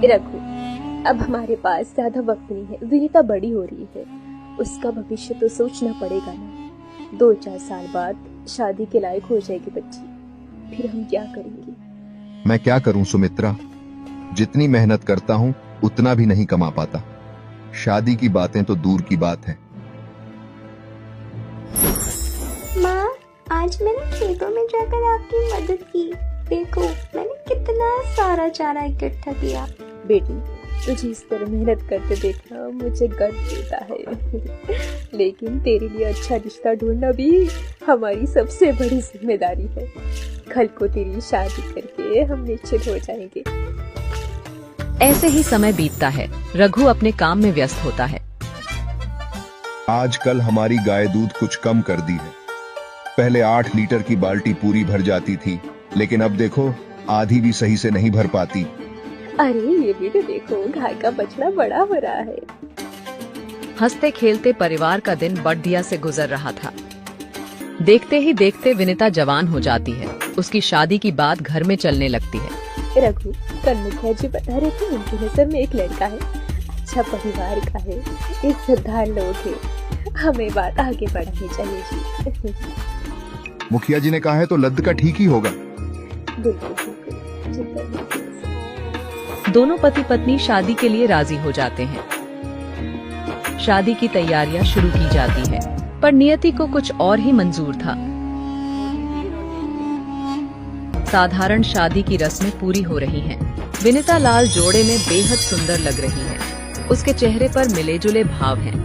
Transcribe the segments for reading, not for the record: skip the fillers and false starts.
रघु, अब हमारे पास ज्यादा वक्त नहीं है। विनीता बड़ी हो रही है, उसका भविष्य तो सोचना पड़ेगा ना। 2-4 साल बाद शादी के लायक हो जाएगी बच्ची, फिर हम क्या करेंगे? मैं क्या करूं सुमित्रा, जितनी मेहनत करता हूं उतना भी नहीं कमा पाता। शादी की बातें तो दूर की बात है। माँ, आज मैंने खेतों में जाकर आपकी मदद की। देखो मैंने कितना सारा चारा इकट्ठा किया। बेटी, तुझे इस तरह मेहनत करते देखना मुझे गर्व देता है। लेकिन तेरे लिए अच्छा रिश्ता ढूंढना भी हमारी सबसे बड़ी जिम्मेदारी है। कल को तेरी शादी करके हम निश्चित हो जाएंगे। ऐसे ही समय बीतता है। रघु अपने काम में व्यस्त होता है। आजकल हमारी गाय दूध कुछ कम कर दी है। पहले 8 लीटर की बाल्टी पूरी भर जाती थी, लेकिन अब देखो आधी भी सही से नहीं भर पाती। अरे ये भी तो देखो, गाय का बछड़ा बड़ा हो रहा है। हंसते खेलते परिवार का दिन बढ़िया से गुजर रहा था। देखते ही देखते विनीता जवान हो जाती है। उसकी शादी की बात घर में चलने लगती है। रघु, कल मुखिया जी बता रहे थे उनकी नजर में एक लड़का है, अच्छा परिवार का है, इज्जतदार लोग है। हमें बात आगे बढ़ानी चाहिए जी। मुखिया जी ने कहा है तो लद्द का ठीक ही होगा। बिल्कुल बिल्कुल, चिंता नहीं कीजिए। दोनों पति पत्नी शादी के लिए राजी हो जाते हैं। शादी की तैयारियां शुरू की जाती है, पर नियति को कुछ और ही मंजूर था। साधारण शादी की रस्में पूरी हो रही हैं। विनीता लाल जोड़े में बेहद सुंदर लग रही है। उसके चेहरे पर मिले जुले भाव हैं।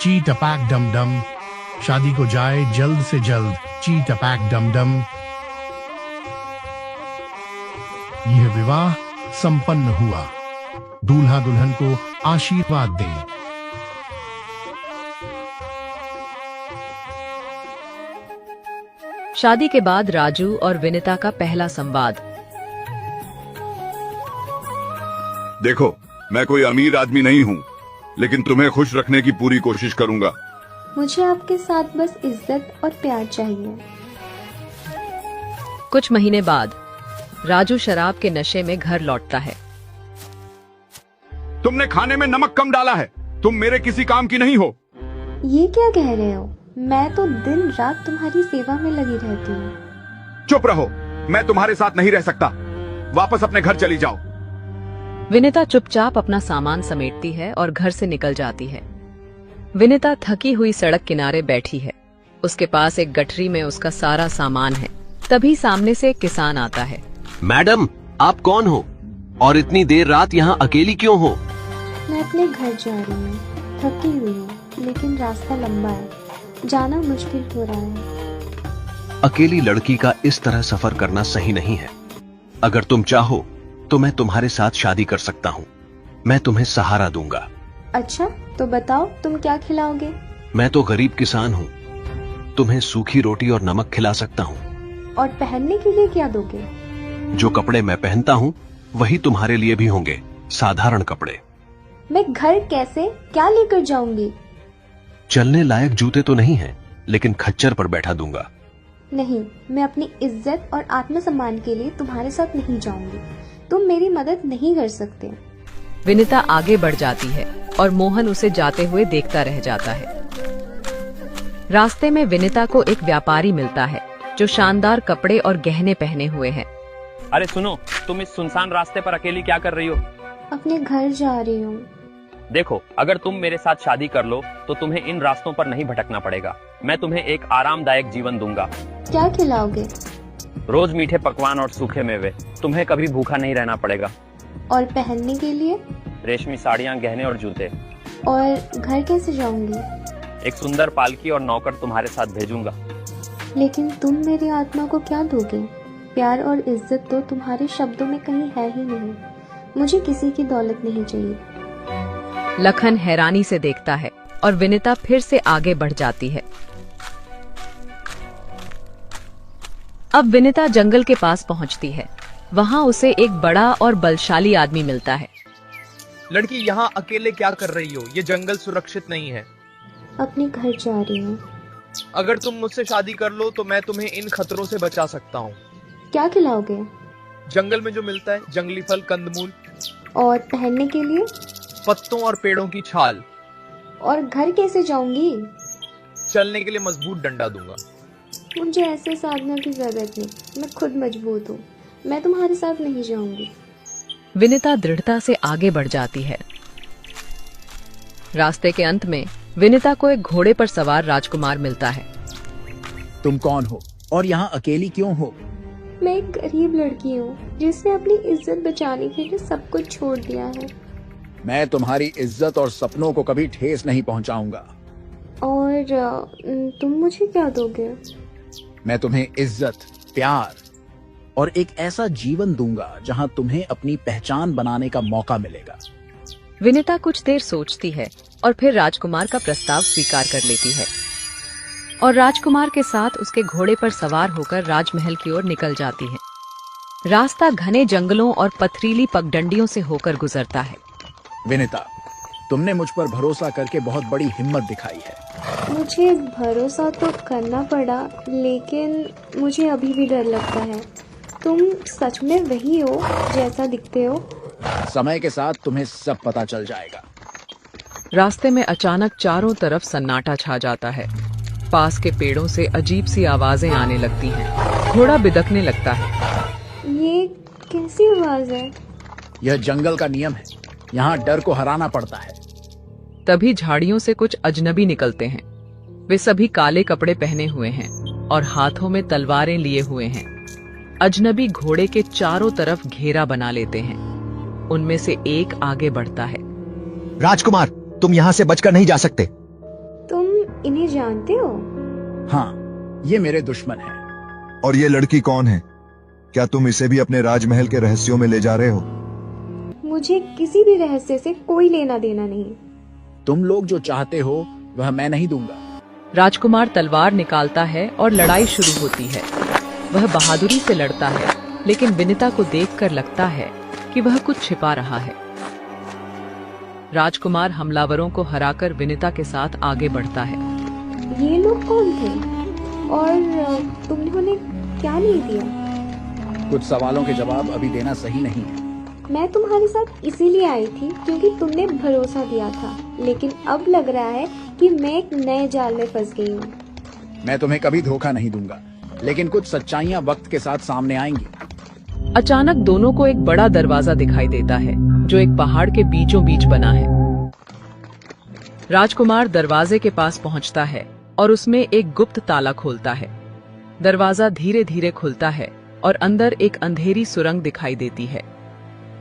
ची टपैक डम डम, शादी को जाए जल्द से जल्द। ची टपैक डम डम। यह विवाह संपन्न हुआ। दूल्हा दुल्हन को आशीर्वाद दें। शादी के बाद राजू और विनीता का पहला संवाद। देखो, मैं कोई अमीर आदमी नहीं हूँ, लेकिन तुम्हें खुश रखने की पूरी कोशिश करूंगा। मुझे आपके साथ बस इज्जत और प्यार चाहिए। कुछ महीने बाद राजू शराब के नशे में घर लौटता है। तुमने खाने में नमक कम डाला है। तुम मेरे किसी काम की नहीं हो। ये क्या कह रहे हो? मैं तो दिन रात तुम्हारी सेवा में लगी रहती हूँ। चुप रहो, मैं तुम्हारे साथ नहीं रह सकता। वापस अपने घर चली जाओ। विनीता चुपचाप अपना सामान समेटती है और घर से निकल जाती है। विनीता थकी हुई सड़क किनारे बैठी है। उसके पास एक गठरी में उसका सारा सामान है। तभी सामने से एक किसान आता है। मैडम, आप कौन हो और इतनी देर रात यहाँ अकेली क्यों हो? मैं अपने घर जा रही हूँ। थकी हुई हूँ, लेकिन रास्ता लंबा है, जाना मुश्किल हो रहा है। अकेली लड़की का इस तरह सफर करना सही नहीं है। अगर तुम चाहो तो मैं तुम्हारे साथ शादी कर सकता हूँ। मैं तुम्हें सहारा दूंगा। अच्छा, तो बताओ तुम क्या खिलाओगे? मैं तो गरीब किसान हूँ। तुम्हें सूखी रोटी और नमक खिला सकता हूँ। और पहनने के लिए क्या दोगे? जो कपड़े मैं पहनता हूँ वही तुम्हारे लिए भी होंगे, साधारण कपड़े। मैं घर कैसे क्या लेकर जाऊंगी? चलने लायक जूते तो नहीं हैं, लेकिन खच्चर पर बैठा दूंगा। नहीं, मैं अपनी इज्जत और आत्मसम्मान के लिए तुम्हारे साथ नहीं जाऊंगी। तुम मेरी मदद नहीं कर सकते। विनीता आगे बढ़ जाती है और मोहन उसे जाते हुए देखता रह जाता है। रास्ते में विनीता को एक व्यापारी मिलता है जो शानदार कपड़े और गहने पहने हुए है। अरे सुनो, तुम इस सुनसान रास्ते पर अकेली क्या कर रही हो? अपने घर जा रही हूँ। देखो, अगर तुम मेरे साथ शादी कर लो तो तुम्हें इन रास्तों पर नहीं भटकना पड़ेगा। मैं तुम्हें एक आरामदायक जीवन दूंगा। क्या खिलाओगे? रोज मीठे पकवान और सूखे मेवे। तुम्हें कभी भूखा नहीं रहना पड़ेगा। और पहनने के लिए? रेशमी साड़ियाँ, गहने और जूते। और घर कैसे जाऊंगी? एक सुंदर पालकी और नौकर तुम्हारे साथ भेजूंगा। लेकिन तुम मेरी आत्मा को क्या दोगे? प्यार और इज्जत तो तुम्हारे शब्दों में कहीं है ही नहीं। मुझे किसी की दौलत नहीं चाहिए। लखन हैरानी से देखता है और विनीता फिर से आगे बढ़ जाती है। अब विनीता जंगल के पास पहुंचती है। वहां उसे एक बड़ा और बलशाली आदमी मिलता है। लड़की, यहाँ अकेले क्या कर रही हो? ये जंगल सुरक्षित नहीं है। अपने घर जा रही हूँ। अगर तुम मुझसे शादी कर लो तो मैं तुम्हें इन खतरों से बचा सकता हूँ। क्या खिलाओगे? जंगल में जो मिलता है, जंगली फल, कंदमूल। और पहनने के लिए? पत्तों और पेड़ों की छाल। और घर कैसे जाऊंगी? चलने के लिए मजबूत डंडा दूंगा। मुझे ऐसे साधनों की जरूरत नहीं, मैं खुद मजबूत हूँ। मैं तुम्हारे साथ नहीं जाऊंगी। विनिता दृढ़ता से आगे बढ़ जाती है। रास्ते के अंत में विनिता को एक घोड़े पर सवार राजकुमार मिलता है। तुम कौन हो और यहाँ अकेली क्यों हो? मैं एक गरीब लड़की हूँ जिसने अपनी इज्जत बचाने के लिए सब कुछ छोड़ दिया है। मैं तुम्हारी इज्जत और सपनों को कभी ठेस नहीं पहुँचाऊंगा। और तुम मुझे क्या दोगे? मैं तुम्हें इज्जत, प्यार और एक ऐसा जीवन दूंगा जहाँ तुम्हें अपनी पहचान बनाने का मौका मिलेगा। विनिता कुछ देर सोचती है और फिर राजकुमार का प्रस्ताव स्वीकार कर लेती है और राजकुमार के साथ उसके घोड़े पर सवार होकर राजमहल की ओर निकल जाती है। रास्ता घने जंगलों और पथरीली पगडंडियों से होकर गुजरता है। विनिता, तुमने मुझ पर भरोसा करके बहुत बड़ी हिम्मत दिखाई है। मुझे भरोसा तो करना पड़ा, लेकिन मुझे अभी भी डर लगता है। तुम सच में वही हो जैसा दिखते हो? समय के साथ तुम्हें सब पता चल जाएगा। रास्ते में अचानक चारों तरफ सन्नाटा छा जाता है। पास के पेड़ों से अजीब सी आवाजें आने लगती हैं। घोड़ा बिदकने लगता है। ये कैसी आवाज है? यह जंगल का नियम है, यहाँ डर को हराना पड़ता है। तभी झाड़ियों से कुछ अजनबी निकलते हैं। वे सभी काले कपड़े पहने हुए हैं और हाथों में तलवारें लिए हुए हैं। अजनबी घोड़े के चारों तरफ घेरा बना लेते हैं। उनमें से एक आगे बढ़ता है। राजकुमार, तुम यहाँ से बचकर नहीं जा सकते। तुम इन्हें जानते हो? हाँ, ये मेरे दुश्मन हैं। और ये लड़की कौन है? क्या तुम इसे भी अपने राजमहल के रहस्यों में ले जा रहे हो? मुझे किसी भी रहस्य से कोई लेना देना नहीं। तुम लोग जो चाहते हो वह मैं नहीं दूंगा। राजकुमार तलवार निकालता है और लड़ाई शुरू होती है। वह बहादुरी से लड़ता है, लेकिन विनिता को देखकर लगता है कि वह कुछ छिपा रहा है। राजकुमार हमलावरों को हराकर विनिता के साथ आगे बढ़ता है। ये लोग कौन थे और तुमने उन्हें क्या नहीं दिया? कुछ सवालों के जवाब अभी देना सही नहीं है। मैं तुम्हारे साथ इसीलिए आई थी क्योंकि तुमने भरोसा दिया था, लेकिन अब लग रहा है कि मैं एक नए जाल में फंस गई हूँ। मैं तुम्हें कभी धोखा नहीं दूंगा, लेकिन कुछ सच्चाइयाँ वक्त के साथ सामने आएंगी। अचानक दोनों को एक बड़ा दरवाजा दिखाई देता है जो एक पहाड़ के बीचों बीच बना है। राजकुमार दरवाजे के पास पहुंचता है और उसमें एक गुप्त ताला खोलता है। दरवाजा धीरे धीरे खुलता है और अंदर एक अंधेरी सुरंग दिखाई देती है।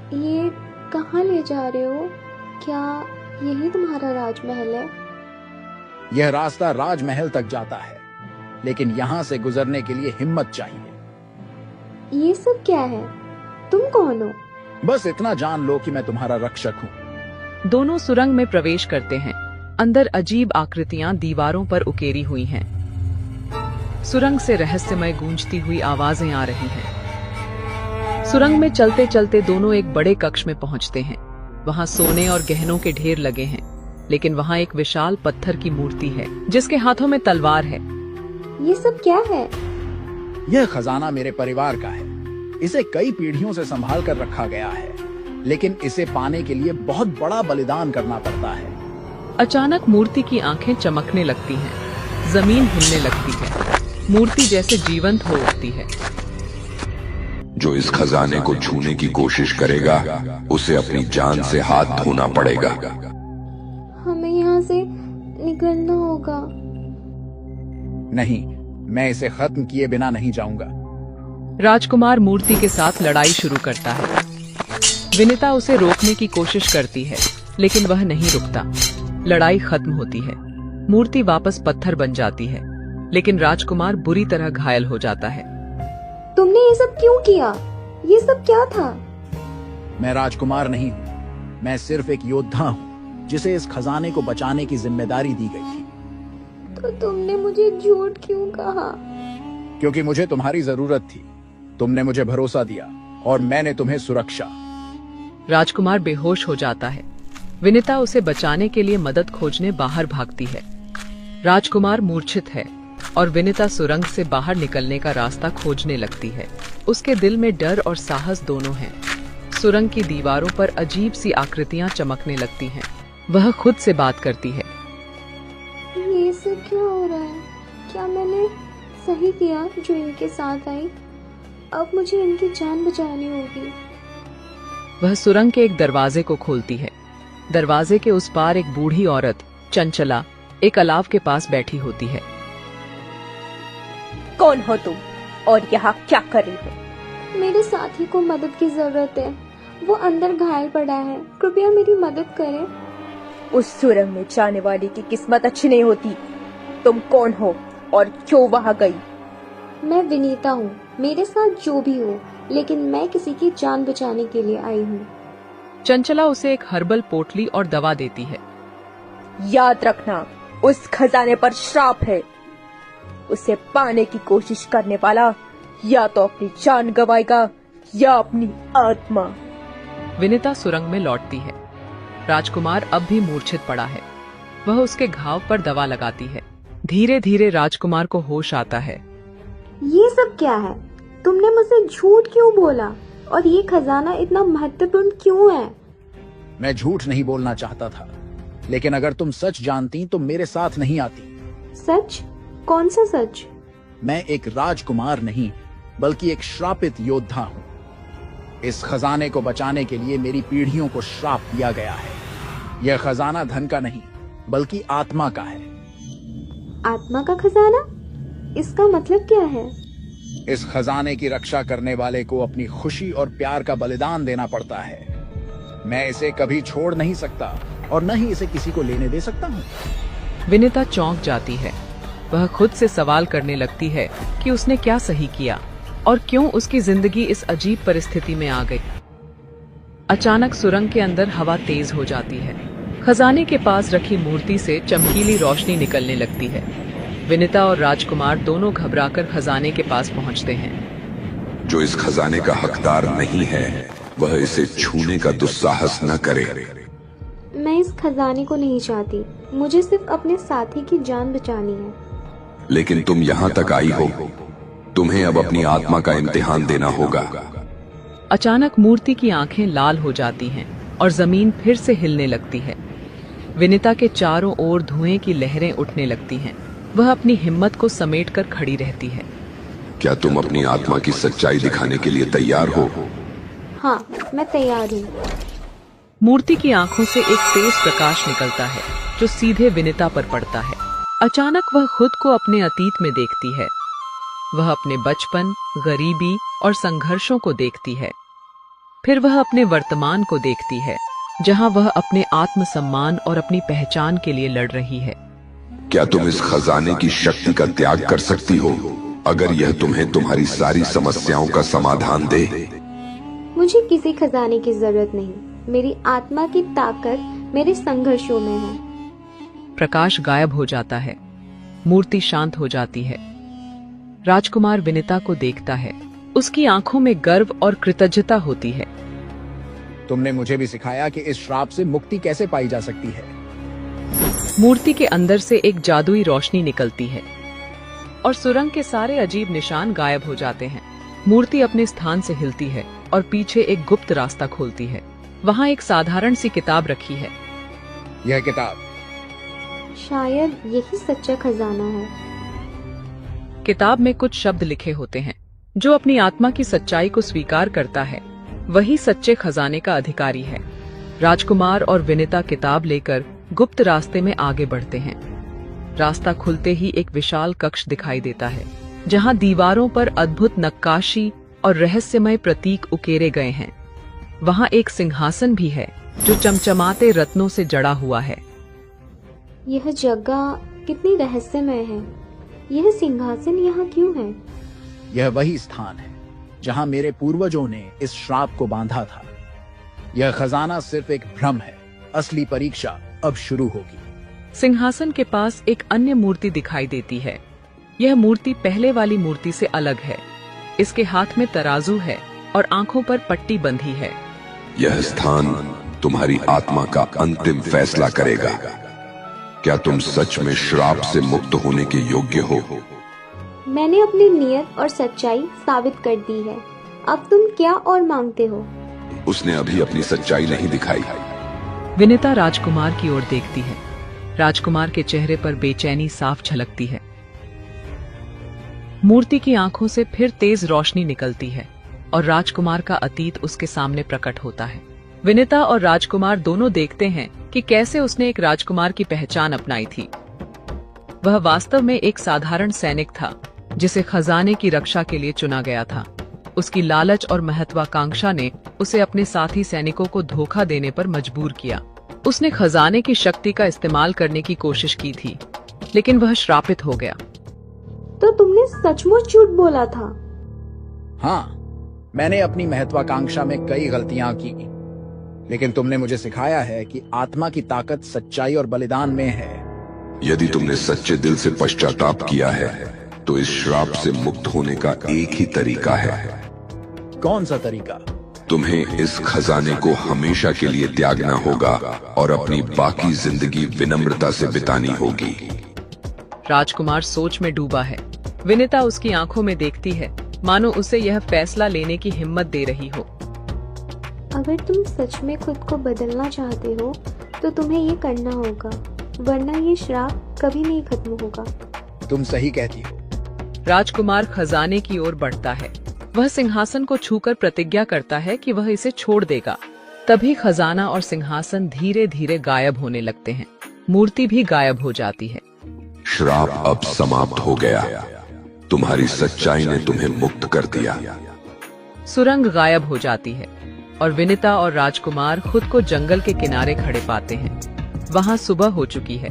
ये कहाँ ले जा रहे हो? क्या यही तुम्हारा राजमहल है? यह रास्ता राजमहल तक जाता है, लेकिन यहाँ से गुजरने के लिए हिम्मत चाहिए। ये सब क्या है? तुम कौन हो? बस इतना जान लो कि मैं तुम्हारा रक्षक हूँ। दोनों सुरंग में प्रवेश करते हैं। अंदर अजीब आकृतियां दीवारों पर उकेरी हुई हैं। सुरंग से रहस्यमय गूंजती हुई आवाजें आ रही हैं। सुरंग में चलते चलते दोनों एक बड़े कक्ष में पहुंचते हैं। वहां सोने और गहनों के ढेर लगे हैं, लेकिन वहां एक विशाल पत्थर की मूर्ति है जिसके हाथों में तलवार है। ये सब क्या है? यह खजाना मेरे परिवार का है। इसे कई पीढ़ियों से संभाल कर रखा गया है, लेकिन इसे पाने के लिए बहुत बड़ा बलिदान करना पड़ता है। अचानक मूर्ति की आंखें चमकने लगती हैं, जमीन हिलने लगती है, मूर्ति जैसे जीवंत हो उठती है। जो इस खजाने को छूने की कोशिश करेगा उसे अपनी जान से हाथ धोना पड़ेगा। हमें यहाँ से निकलना होगा। नहीं, मैं इसे खत्म किए बिना नहीं जाऊंगा। राजकुमार मूर्ति के साथ लड़ाई शुरू करता है। विनिता उसे रोकने की कोशिश करती है, लेकिन वह नहीं रुकता। लड़ाई खत्म होती है। मूर्ति वापस पत्थर बन जाती है, लेकिन राजकुमार बुरी तरह घायल हो जाता है। तुमने ये सब क्यों किया? ये सब क्या था? मैं राजकुमार नहीं हूँ, मैं सिर्फ एक योद्धा हूँ जिसे इस खजाने को बचाने की जिम्मेदारी दी गई थी। तो तुमने मुझे झूठ क्यों कहा? क्योंकि मुझे तुम्हारी जरूरत थी। तुमने मुझे भरोसा दिया और मैंने तुम्हें सुरक्षा। राजकुमार बेहोश हो जाता है। विनिता उसे बचाने के लिए मदद खोजने बाहर भागती है। राजकुमार मूर्छित है और विनिता सुरंग से बाहर निकलने का रास्ता खोजने लगती है। उसके दिल में डर और साहस दोनों हैं। सुरंग की दीवारों पर अजीब सी आकृतियां चमकने लगती हैं। वह खुद से बात करती है। ये सब क्या हो रहा है? क्या मैंने सही किया जो इनके साथ आई? अब मुझे इनकी जान बचानी होगी। वह सुरंग के एक दरवाजे को खोलती है। दरवाजे के उस पार एक बूढ़ी औरत चंचला एक अलाव के पास बैठी होती है। कौन हो तुम और यहाँ क्या कर रही हो? मेरे साथी को मदद की जरूरत है। वो अंदर घायल पड़ा है, कृपया मेरी मदद करें। उस सुरंग में जाने वाली की किस्मत अच्छी नहीं होती। तुम कौन हो और क्यों वहाँ गई? मैं विनीता हूँ। मेरे साथ जो भी हो, लेकिन मैं किसी की जान बचाने के लिए आई हूँ। चंचला उसे एक हर्बल पोटली और दवा देती है। याद रखना, उस खजाने पर श्राप है। उसे पाने की कोशिश करने वाला या तो अपनी जान गंवाएगा या अपनी आत्मा। विनिता सुरंग में लौटती है। राजकुमार अब भी मूर्छित पड़ा है। वह उसके घाव पर दवा लगाती है। धीरे धीरे राजकुमार को होश आता है। ये सब क्या है? तुमने मुझसे झूठ क्यों बोला? और ये खजाना इतना महत्वपूर्ण क्यों है? मैं झूठ नहीं बोलना चाहता था, लेकिन अगर तुम सच जानती तो मेरे साथ नहीं आती। सच? कौन सा सच? मैं एक राजकुमार नहीं, बल्कि एक श्रापित योद्धा हूँ। इस खजाने को बचाने के लिए मेरी पीढ़ियों को श्राप दिया गया है। यह खजाना धन का नहीं, बल्कि आत्मा का है। आत्मा का खजाना? इसका मतलब क्या है? इस खजाने की रक्षा करने वाले को अपनी खुशी और प्यार का बलिदान देना पड़ता है। मैं इसे कभी छोड़ नहीं सकता और न ही इसे किसी को लेने दे सकता हूँ। विनिता चौंक जाती है। वह खुद से सवाल करने लगती है कि उसने क्या सही किया और क्यों उसकी जिंदगी इस अजीब परिस्थिति में आ गई। अचानक सुरंग के अंदर हवा तेज हो जाती है। खजाने के पास रखी मूर्ति से चमकीली रोशनी निकलने लगती है। विनिता और राजकुमार दोनों घबराकर खजाने के पास पहुंचते हैं। जो इस खजाने का हकदार नहीं है, वह इसे छूने का दुस्साहस न करे। मैं इस खजाने को नहीं चाहती। मुझे सिर्फ अपने साथी की जान बचानी है। लेकिन तुम यहाँ तक आई हो, तुम्हें अब अपनी आत्मा का इम्तिहान देना होगा। अचानक मूर्ति की आंखें लाल हो जाती हैं और जमीन फिर से हिलने लगती है। विनिता के चारों ओर धुएं की लहरें उठने लगती हैं। वह अपनी हिम्मत को समेटकर खड़ी रहती है। क्या तुम अपनी आत्मा की सच्चाई दिखाने के लिए तैयार हो? हाँ, मैं तैयार हूँ। मूर्ति की आंखों से एक तेज प्रकाश निकलता है जो सीधे विनिता पर पड़ता है। अचानक वह खुद को अपने अतीत में देखती है। वह अपने बचपन, गरीबी और संघर्षों को देखती है। फिर वह अपने वर्तमान को देखती है, जहां वह अपने आत्मसम्मान और अपनी पहचान के लिए लड़ रही है। क्या तुम इस खजाने की शक्ति का त्याग कर सकती हो, अगर यह तुम्हें तुम्हारी सारी समस्याओं का समाधान दे? मुझे किसी खजाने की जरूरत नहीं। मेरी आत्मा की ताकत मेरे संघर्षों में है। प्रकाश गायब हो जाता है। मूर्ति शांत हो जाती है। राजकुमार विनिता को देखता है। उसकी आंखों में गर्व और कृतज्ञता होती है। तुमने मुझे भी सिखाया कि इस श्राप से मुक्ति कैसे पाई जा सकती है। मूर्ति के अंदर से एक जादुई रोशनी निकलती है और सुरंग के सारे अजीब निशान गायब हो जाते हैं। मूर्ति अपने स्थान से हिलती है और पीछे एक गुप्त रास्ता खोलती है। वहाँ एक साधारण सी किताब रखी है। यह किताब? शायद यही सच्चा खजाना है। किताब में कुछ शब्द लिखे होते हैं। जो अपनी आत्मा की सच्चाई को स्वीकार करता है, वही सच्चे खजाने का अधिकारी है। राजकुमार और विनिता किताब लेकर गुप्त रास्ते में आगे बढ़ते हैं। रास्ता खुलते ही एक विशाल कक्ष दिखाई देता है, जहां दीवारों पर अद्भुत नक्काशी और रहस्यमय प्रतीक उकेरे गए हैं। वहां एक सिंहासन भी है जो चमचमाते रत्नों से जड़ा हुआ है। यह जगह कितनी रहस्यमय है। यह सिंहासन यहाँ क्यों है? यह वही स्थान है जहां मेरे पूर्वजों ने इस श्राप को बांधा था। यह खजाना सिर्फ एक भ्रम है। असली परीक्षा अब शुरू होगी। सिंहासन के पास एक अन्य मूर्ति दिखाई देती है। यह मूर्ति पहले वाली मूर्ति से अलग है। इसके हाथ में तराजू है और आंखों पर पट्टी बंधी है। यह स्थान तुम्हारी आत्मा का अंतिम फैसला करेगा। क्या तुम सच में श्राप से मुक्त होने के योग्य हो? मैंने अपनी नियत और सच्चाई साबित कर दी है। अब तुम क्या और मांगते हो? उसने अभी अपनी सच्चाई नहीं दिखाई। विनीता राजकुमार की ओर देखती है। राजकुमार के चेहरे पर बेचैनी साफ झलकती है। मूर्ति की आंखों से फिर तेज रोशनी निकलती है और राजकुमार का अतीत उसके सामने प्रकट होता है। विनीता और राजकुमार दोनों देखते हैं कि कैसे उसने एक राजकुमार की पहचान अपनाई थी। वह वास्तव में एक साधारण सैनिक था जिसे खजाने की रक्षा के लिए चुना गया था। उसकी लालच और महत्वाकांक्षा ने उसे अपने साथी सैनिकों को धोखा देने पर मजबूर किया। उसने खजाने की शक्ति का इस्तेमाल करने की कोशिश की थी, लेकिन वह श्रापित हो गया। तो तुमने सचमुच झूठ बोला था? हाँ, मैंने अपनी महत्वाकांक्षा में कई गलतियां की, लेकिन तुमने मुझे सिखाया है कि आत्मा की ताकत सच्चाई और बलिदान में है। यदि तुमने सच्चे दिल से पश्चाताप किया है तो इस श्राप से मुक्त होने का एक ही तरीका है। कौन सा तरीका? तुम्हें इस खजाने को हमेशा के लिए त्यागना होगा और अपनी बाकी जिंदगी विनम्रता से बितानी होगी। राजकुमार सोच में डूबा है। विनीता उसकी आंखों में देखती है, मानो उसे यह फैसला लेने की हिम्मत दे रही हो। अगर तुम सच में खुद को बदलना चाहते हो तो तुम्हें ये करना होगा, वरना ये श्राप कभी नहीं खत्म होगा। तुम सही कहती हो। राजकुमार खजाने की ओर बढ़ता है। वह सिंहासन को छूकर प्रतिज्ञा करता है कि वह इसे छोड़ देगा। तभी खजाना और सिंहासन धीरे धीरे गायब होने लगते हैं। मूर्ति भी गायब हो जाती है। श्राप अब समाप्त हो गया। तुम्हारी सच्चाई ने तुम्हें मुक्त कर दिया। सुरंग गायब हो जाती है और विनीता और राजकुमार खुद को जंगल के किनारे खड़े पाते हैं। वहाँ सुबह हो चुकी है।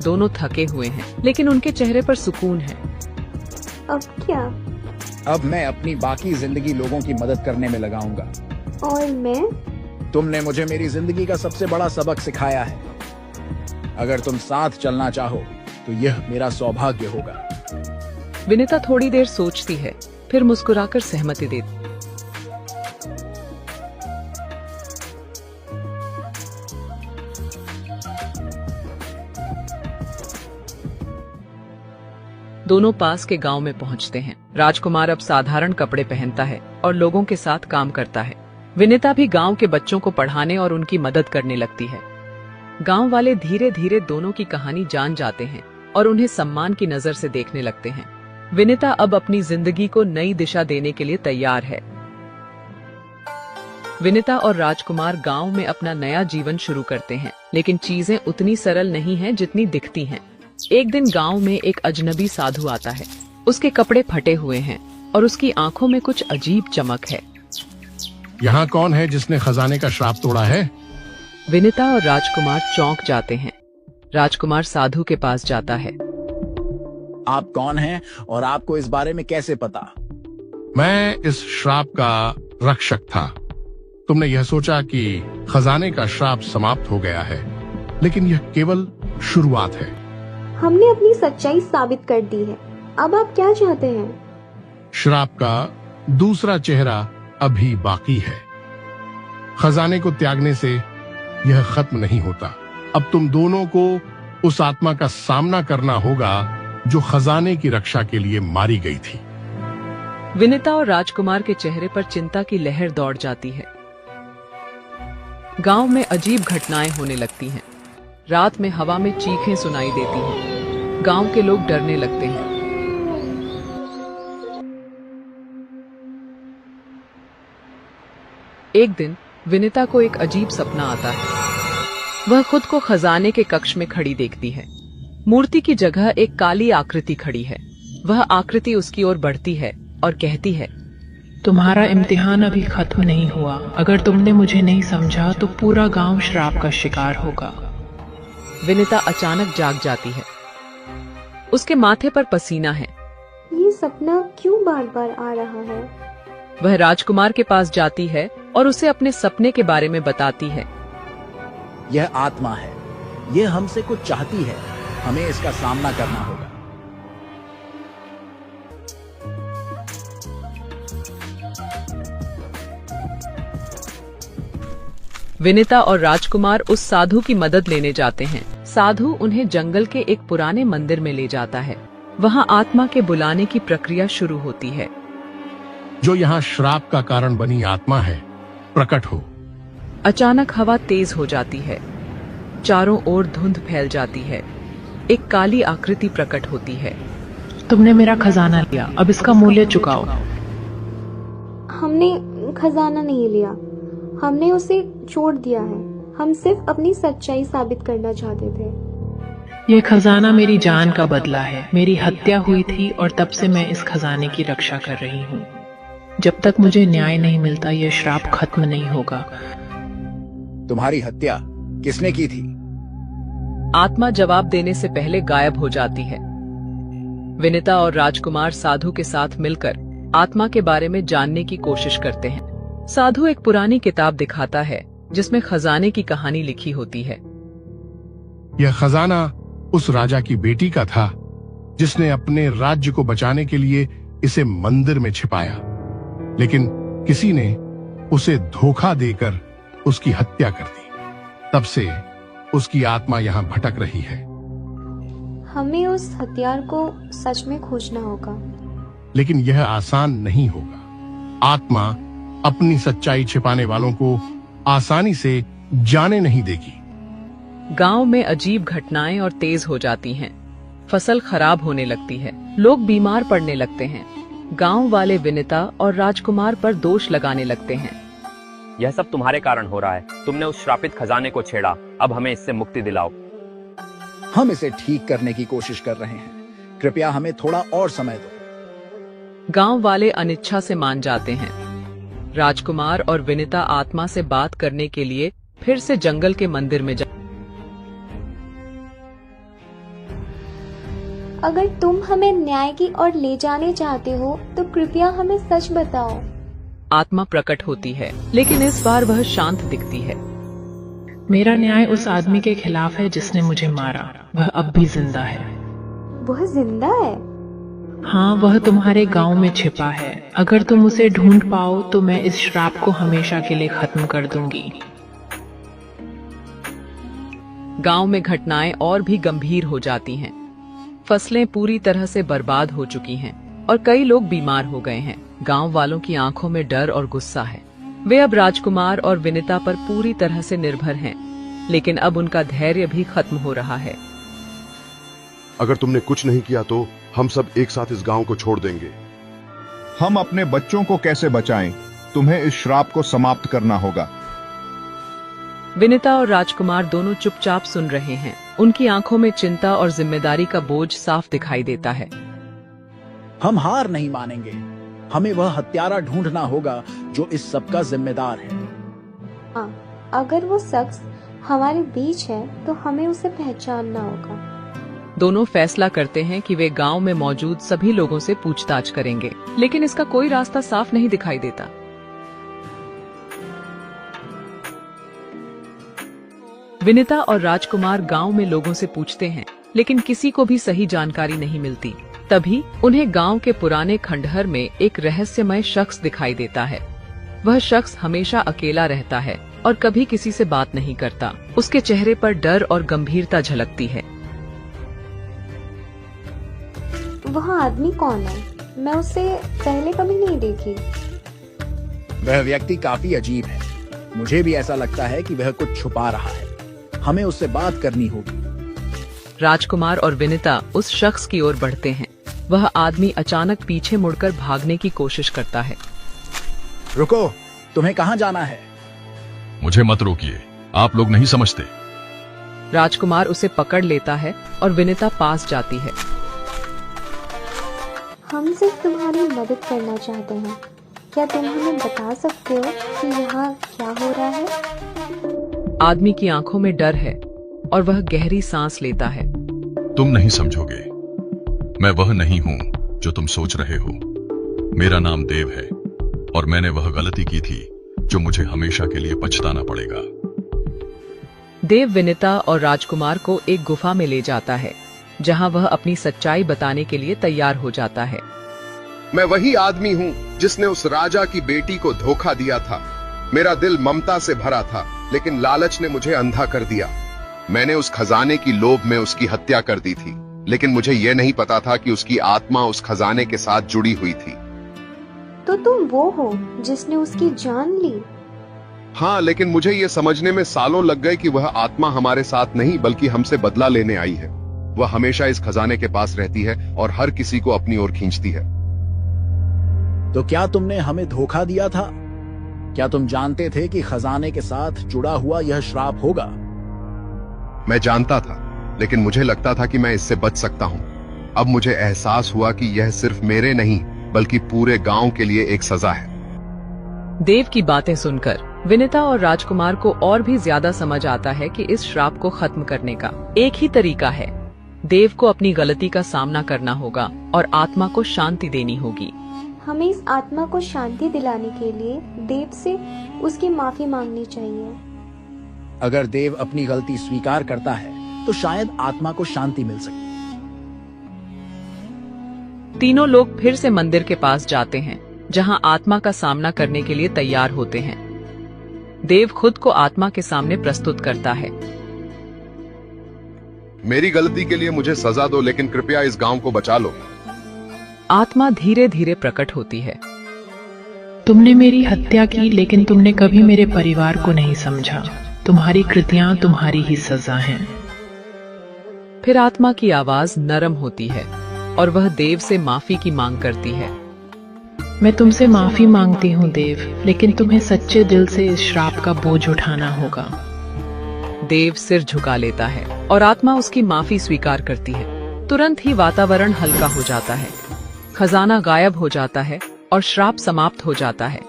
दोनों थके हुए हैं, लेकिन उनके चेहरे पर सुकून है। अब क्या? अब मैं अपनी बाकी जिंदगी लोगों की मदद करने में लगाऊंगा। और मैं? तुमने मुझे मेरी जिंदगी का सबसे बड़ा सबक सिखाया है। अगर तुम साथ चलना चाहो तो यह मेरा सौभाग्य होगा। विनीता थोड़ी देर सोचती है, फिर मुस्कुराकर सहमति देती। दोनों पास के गांव में पहुंचते हैं। राजकुमार अब साधारण कपड़े पहनता है और लोगों के साथ काम करता है। विनीता भी गांव के बच्चों को पढ़ाने और उनकी मदद करने लगती है। गांव वाले धीरे धीरे दोनों की कहानी जान जाते हैं और उन्हें सम्मान की नजर से देखने लगते हैं। विनीता अब अपनी जिंदगी को नई दिशा देने के लिए तैयार है। विनीता और राजकुमार गांव में अपना नया जीवन शुरू करते हैं, लेकिन चीजें उतनी सरल नहीं हैं जितनी दिखती हैं। एक दिन गांव में एक अजनबी साधु आता है। उसके कपड़े फटे हुए हैं और उसकी आंखों में कुछ अजीब चमक है। यहाँ कौन है जिसने खजाने का श्राप तोड़ा है? विनीता और राजकुमार चौंक जाते हैं। राजकुमार साधु के पास जाता है। आप कौन हैं और आपको इस बारे में कैसे पता? मैं इस श्राप का रक्षक था। तुमने यह सोचा कि खजाने का श्राप समाप्त हो गया है, लेकिन यह केवल शुरुआत है। हमने अपनी सच्चाई साबित कर दी है। अब आप क्या चाहते हैं? श्राप का दूसरा चेहरा अभी बाकी है। खजाने को त्यागने से यह खत्म नहीं होता। अब तुम दोनों को उस आत्मा का सामना करना होगा जो खजाने की रक्षा के लिए मारी गई थी। विनीता और राजकुमार के चेहरे पर चिंता की लहर दौड़ जाती है। गांव में अजीब घटनाएं होने लगती हैं। रात में हवा में चीखें सुनाई देती हैं। गांव के लोग डरने लगते हैं। एक दिन विनीता को एक अजीब सपना आता है। वह खुद को खजाने के कक्ष में खड़ी देखती है। मूर्ति की जगह एक काली आकृति खड़ी है। वह आकृति उसकी ओर बढ़ती है और कहती है, तुम्हारा इम्तिहान अभी खत्म नहीं हुआ। अगर तुमने मुझे नहीं समझा तो पूरा गांव श्राप का शिकार होगा। विनीता अचानक जाग जाती है। उसके माथे पर पसीना है। ये सपना क्यों बार बार आ रहा है? वह राजकुमार के पास जाती है और उसे अपने सपने के बारे में बताती है। यह आत्मा है। यह हमसे कुछ चाहती है। हमें इसका सामना करना होगा। विनीता और राजकुमार उस साधु की मदद लेने जाते हैं। साधु उन्हें जंगल के एक पुराने मंदिर में ले जाता है। वहाँ आत्मा के बुलाने की प्रक्रिया शुरू होती है। जो यहाँ श्राप का कारण बनी आत्मा है, प्रकट हो। अचानक हवा तेज हो जाती है। चारों ओर धुंध फैल जाती है। एक काली आकृति प्रकट होती है। तुमने मेरा खजाना लिया, अब इसका मूल्य चुकाओ। हमने खजाना नहीं लिया, हमने उसे छोड़ दिया है। हम सिर्फ अपनी सच्चाई साबित करना चाहते थे। यह खजाना मेरी जान का बदला है। मेरी हत्या हुई थी और तब से मैं इस खजाने की रक्षा कर रही हूँ। जब तक मुझे न्याय नहीं मिलता, यह श्राप खत्म नहीं होगा। तुम्हारी हत्या किसने की थी? आत्मा जवाब देने से पहले गायब हो जाती है। विनीता और राजकुमार साधु के साथ मिलकर आत्मा के बारे में जानने की कोशिश करते हैं। साधु एक पुरानी किताब दिखाता है जिसमें खजाने की कहानी लिखी होती है। यह खजाना उस राजा की बेटी का था जिसने अपने राज्य को बचाने के लिए इसे मंदिर में छिपाया, लेकिन किसी ने उसे धोखा देकर उसकी हत्या कर दी। तब से उसकी आत्मा यहाँ भटक रही है। हमें उस हथियार को सच में खोजना होगा, लेकिन यह आसान नहीं होगा। आत्मा अपनी सच्चाई छिपाने वालों को आसानी से जाने नहीं देगी। गांव में अजीब घटनाएं और तेज हो जाती हैं। फसल खराब होने लगती है। लोग बीमार पड़ने लगते हैं। गांव वाले विनीता और राजकुमार पर दोष लगाने लगते हैं। यह सब तुम्हारे कारण हो रहा है। तुमने उस श्रापित खजाने को छेड़ा। अब हमें इससे मुक्ति दिलाओ। हम इसे ठीक करने की कोशिश कर रहे हैं। कृपया हमें थोड़ा और समय दो। गांव वाले अनिच्छा से मान जाते हैं। राजकुमार और विनीता आत्मा से बात करने के लिए फिर से जंगल के मंदिर में अगर तुम हमें न्याय की ओर ले जाने चाहते हो तो कृपया हमें सच बताओ। आत्मा प्रकट होती है, लेकिन इस बार वह शांत दिखती है। मेरा न्याय उस आदमी के खिलाफ है जिसने मुझे मारा। वह अब भी जिंदा है। वह जिंदा है? हाँ, वह तुम्हारे गांव में छिपा है। अगर तुम उसे ढूंढ पाओ तो मैं इस श्राप को हमेशा के लिए खत्म कर दूंगी। गांव में घटनाएं और भी गंभीर हो जाती हैं। फसलें पूरी तरह से बर्बाद हो चुकी हैं और कई लोग बीमार हो गए हैं। गांव वालों की आंखों में डर और गुस्सा है। वे अब राजकुमार और विनीता पर पूरी तरह से निर्भर हैं, लेकिन अब उनका धैर्य भी खत्म हो रहा है। अगर तुमने कुछ नहीं किया तो हम सब एक साथ इस गांव को छोड़ देंगे। हम अपने बच्चों को कैसे बचाएं? तुम्हें इस श्राप को समाप्त करना होगा। विनीता और राजकुमार दोनों चुपचाप सुन रहे हैं। उनकी आंखों में चिंता और जिम्मेदारी का बोझ साफ दिखाई देता है। हम हार नहीं मानेंगे। हमें वह हत्यारा ढूंढना होगा जो इस सब का जिम्मेदार है। हाँ, अगर वो शख्स हमारे बीच है तो हमें उसे पहचानना होगा। दोनों फैसला करते हैं कि वे गांव में मौजूद सभी लोगों से पूछताछ करेंगे, लेकिन इसका कोई रास्ता साफ नहीं दिखाई देता। विनीता और राजकुमार गांव में लोगों से पूछते हैं, लेकिन किसी को भी सही जानकारी नहीं मिलती। तभी उन्हें गांव के पुराने खंडहर में एक रहस्यमय शख्स दिखाई देता है। वह शख्स हमेशा अकेला रहता है और कभी किसी से बात नहीं करता। उसके चेहरे पर डर और गंभीरता झलकती है। वह आदमी कौन है? मैं उसे पहले कभी नहीं देखी। वह व्यक्ति काफी अजीब है। मुझे भी ऐसा लगता है कि वह कुछ छुपा रहा है। हमें उससे बात करनी होगी। राजकुमार और विनीता उस शख्स की ओर बढ़ते हैं। वह आदमी अचानक पीछे मुड़कर भागने की कोशिश करता है। रुको, तुम्हें कहाँ जाना है? मुझे मत रोकिए, आप लोग नहीं समझते। राजकुमार उसे पकड़ लेता है और विनीता पास जाती है। हम सिर्फ तुम्हारी मदद करना चाहते हैं। क्या तुम हमें बता सकते हो कि यहाँ क्या हो रहा है? आदमी की आंखों में डर है और वह गहरी सांस लेता है। तुम नहीं समझोगे। मैं वह नहीं हूँ जो तुम सोच रहे हो। मेरा नाम देव है और मैंने वह गलती की थी जो मुझे हमेशा के लिए पछताना पड़ेगा। देव विनीता और राजकुमार को एक गुफा में ले जाता है, जहाँ वह अपनी सच्चाई बताने के लिए तैयार हो जाता है। मैं वही आदमी हूँ जिसने उस राजा की बेटी को धोखा दिया था। मेरा दिल ममता से भरा था, लेकिन लालच ने मुझे अंधा कर दिया। मैंने उस खजाने की लोभ में उसकी हत्या कर दी थी, लेकिन मुझे यह नहीं पता था कि उसकी आत्मा उस खजाने के साथ जुड़ी हुई थी। तो तुम वो हो जिसने उसकी जान ली? हाँ, लेकिन मुझे यह समझने में सालों लग गए कि वह आत्मा हमारे साथ नहीं बल्कि हमसे बदला लेने आई है। वह हमेशा इस खजाने के पास रहती है और हर किसी को अपनी ओर खींचती है। तो क्या तुमने हमें धोखा दिया था? क्या तुम जानते थे कि खजाने के साथ जुड़ा हुआ यह श्राप होगा? मैं जानता था, लेकिन मुझे लगता था कि मैं इससे बच सकता हूं। अब मुझे एहसास हुआ कि यह सिर्फ मेरे नहीं बल्कि पूरे गांव के लिए एक सजा है। देव की बातें सुनकर विनीता और राजकुमार को और भी ज्यादा समझ आता है कि इस श्राप को खत्म करने का एक ही तरीका है। देव को अपनी गलती का सामना करना होगा और आत्मा को शांति देनी होगी। हमें इस आत्मा को शांति दिलाने के लिए देव से उसकी माफी मांगनी चाहिए। अगर देव अपनी गलती स्वीकार करता है तो शायद आत्मा को शांति मिल सके। तीनों लोग फिर से मंदिर के पास जाते हैं, जहां आत्मा का सामना करने के लिए तैयार होते हैं। देव खुद को आत्मा के सामने प्रस्तुत करता है। मेरी गलती के लिए मुझे सजा दो, लेकिन कृपया इस गांव को बचा लो। आत्मा धीरे धीरे प्रकट होती है। तुमने मेरी हत्या की, लेकिन तुमने कभी मेरे परिवार को नहीं समझा। तुम्हारी कृतियां तुम्हारी ही सजा हैं। फिर आत्मा की आवाज नरम होती है और वह देव से माफी की मांग करती है। मैं तुमसे माफी मांगती हूँ देव, लेकिन तुम्हें सच्चे दिल से इस श्राप का बोझ उठाना होगा। देव सिर झुका लेता है और आत्मा उसकी माफी स्वीकार करती है। तुरंत ही वातावरण हल्का हो जाता है, खजाना गायब हो जाता है और श्राप समाप्त हो जाता है।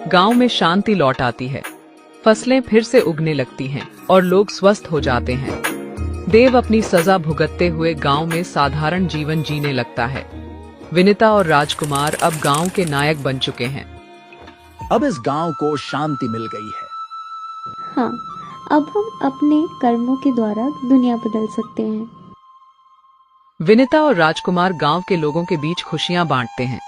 गांव में शांति लौट आती है, फसलें फिर से उगने लगती हैं और लोग स्वस्थ हो जाते हैं। देव अपनी सजा भुगतते हुए गांव में साधारण जीवन जीने लगता है। विनीता और राजकुमार अब गांव के नायक बन चुके हैं। अब इस गांव को शांति मिल गई है। हाँ, अब हम अपने कर्मों के द्वारा दुनिया बदल सकते हैं। विनीता और राजकुमार गांव के लोगों के बीच खुशियां बांटते हैं।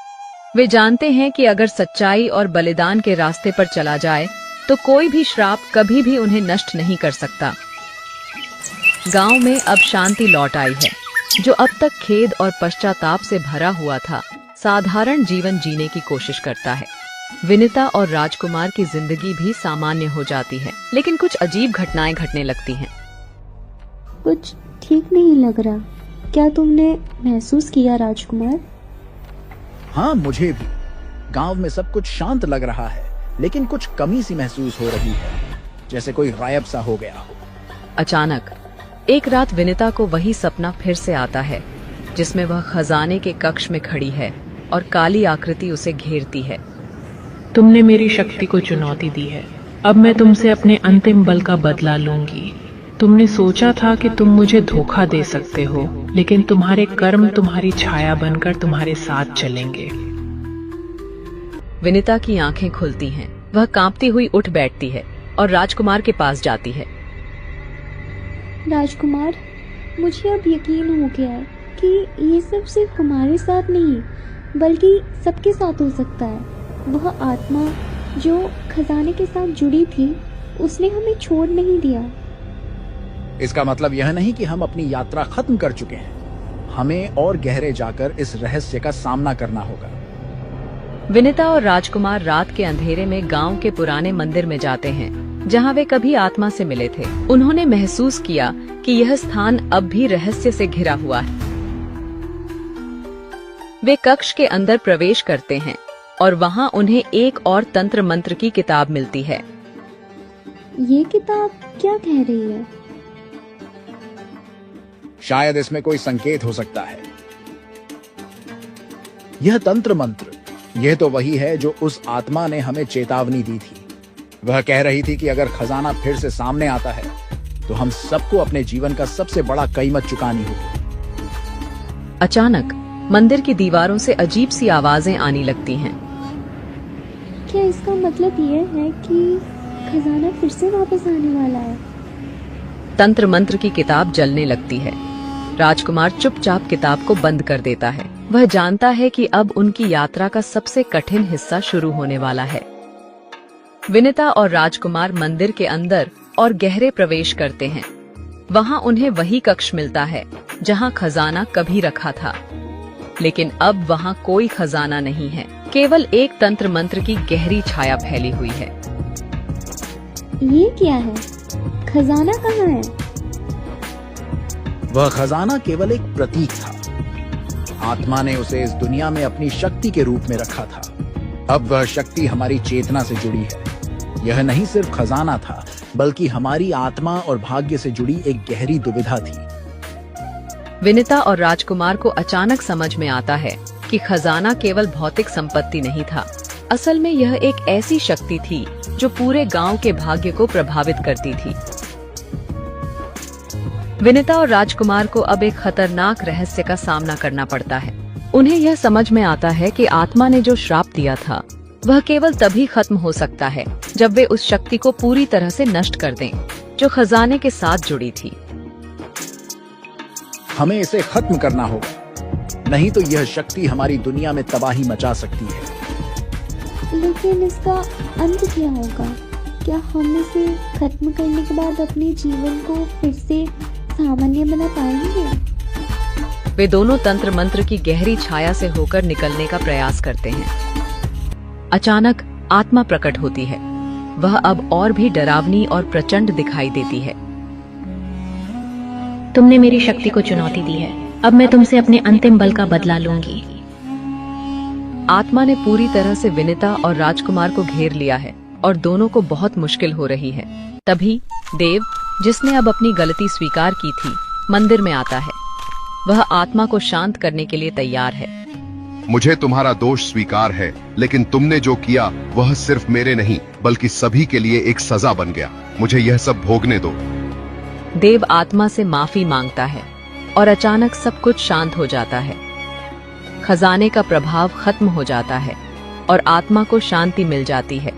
वे जानते हैं कि अगर सच्चाई और बलिदान के रास्ते पर चला जाए तो कोई भी श्राप कभी भी उन्हें नष्ट नहीं कर सकता। गांव में अब शांति लौट आई है। जो अब तक खेद और पश्चाताप से भरा हुआ था, साधारण जीवन जीने की कोशिश करता है। विनीता और राजकुमार की जिंदगी भी सामान्य हो जाती है, लेकिन कुछ अजीब घटनाएं घटने लगती हैं। कुछ ठीक नहीं लग रहा। क्या तुमने महसूस किया राजकुमार? हाँ, मुझे भी। गांव में सब कुछ शांत लग रहा है, लेकिन कुछ कमी सी महसूस हो रही है, जैसे कोई गायब सा हो गया हो। अचानक एक रात विनीता को वही सपना फिर से आता है, जिसमें वह खजाने के कक्ष में खड़ी है और काली आकृति उसे घेरती है। तुमने मेरी शक्ति को चुनौती दी है। अब मैं तुमसे अपने अंतिम बल का बदला लूंगी। तुमने सोचा था कि तुम मुझे धोखा दे सकते हो, लेकिन तुम्हारे कर्म तुम्हारी छाया बनकर तुम्हारे साथ चलेंगे। विनीता की आंखें खुलती हैं। वह कांपती हुई उठ बैठती है और राजकुमार के पास जाती है। राजकुमार, मुझे अब यकीन हो गया है कि ये सब सिर्फ हमारे साथ नहीं बल्कि सबके साथ हो सकता है। वह आत्मा जो खजाने के साथ जुड़ी थी, उसने हमें छोड़ नहीं दिया। इसका मतलब यह नहीं कि हम अपनी यात्रा खत्म कर चुके हैं। हमें और गहरे जाकर इस रहस्य का सामना करना होगा। विनीता और राजकुमार रात के अंधेरे में गांव के पुराने मंदिर में जाते हैं, जहां वे कभी आत्मा से मिले थे। उन्होंने महसूस किया कि यह स्थान अब भी रहस्य से घिरा हुआ है। वे कक्ष के अंदर प्रवेश करते हैं और वहां उन्हें एक और तंत्र मंत्र की किताब मिलती है। ये किताब क्या कह रही है? शायद इसमें कोई संकेत हो सकता है। यह तंत्र मंत्र, यह तो वही है जो उस आत्मा ने हमें चेतावनी दी थी। वह कह रही थी कि अगर खजाना फिर से सामने आता है तो हम सबको अपने जीवन का सबसे बड़ा कीमत चुकानी होगी। अचानक मंदिर की दीवारों से अजीब सी आवाजें आने लगती हैं। क्या इसका मतलब यह है कि खजाना फिर से वापस आने वाला है? तंत्र मंत्र की किताब जलने लगती है। राजकुमार चुपचाप किताब को बंद कर देता है। वह जानता है कि अब उनकी यात्रा का सबसे कठिन हिस्सा शुरू होने वाला है। विनीता और राजकुमार मंदिर के अंदर और गहरे प्रवेश करते हैं। वहाँ उन्हें वही कक्ष मिलता है जहाँ खजाना कभी रखा था, लेकिन अब वहाँ कोई खजाना नहीं है, केवल एक तंत्र मंत्र की गहरी छाया फैली हुई है। ये क्या है? खजाना कहाँ है? वह खजाना केवल एक प्रतीक था। आत्मा ने उसे इस दुनिया में अपनी शक्ति के रूप में रखा था। अब वह शक्ति हमारी चेतना से जुड़ी है। यह नहीं सिर्फ खजाना था, बल्कि हमारी आत्मा और भाग्य से जुड़ी एक गहरी दुविधा थी। विनीता और राजकुमार को अचानक समझ में आता है कि खजाना केवल भौतिक संपत्ति नहीं था। असल में यह एक ऐसी शक्ति थी जो पूरे गांव के भाग्य को प्रभावित करती थी। विनीता और राजकुमार को अब एक खतरनाक रहस्य का सामना करना पड़ता है। उन्हें यह समझ में आता है कि आत्मा ने जो श्राप दिया था वह केवल तभी खत्म हो सकता है जब वे उस शक्ति को पूरी तरह से नष्ट कर दें जो खजाने के साथ जुड़ी थी। हमें इसे खत्म करना होगा, नहीं तो यह शक्ति हमारी दुनिया में तबाही मचा सकती है। लेकिन इसका अंत क्या होगा? क्या हम इसे खत्म करने के बाद अपने जीवन को फिर से सामान्य बना पाएंगे? वे दोनों तंत्र मंत्र की गहरी छाया से होकर निकलने का प्रयास करते हैं। अचानक आत्मा प्रकट होती है। वह अब और भी डरावनी और प्रचंड दिखाई देती है। तुमने मेरी शक्ति को चुनौती दी है, अब मैं तुमसे अपने अंतिम बल का बदला लूंगी। आत्मा ने पूरी तरह से विनीता और राजकुमार को घेर लिया है और दोनों को बहुत मुश्किल हो रही है। तभी देव, जिसने अब अपनी गलती स्वीकार की थी, मंदिर में आता है। वह आत्मा को शांत करने के लिए तैयार है। मुझे तुम्हारा दोष स्वीकार है, लेकिन तुमने जो किया वह सिर्फ मेरे नहीं बल्कि सभी के लिए एक सजा बन गया। मुझे यह सब भोगने दो। देव आत्मा से माफी मांगता है और अचानक सब कुछ शांत हो जाता है। खजाने का प्रभाव खत्म हो जाता है और आत्मा को शांति मिल जाती है।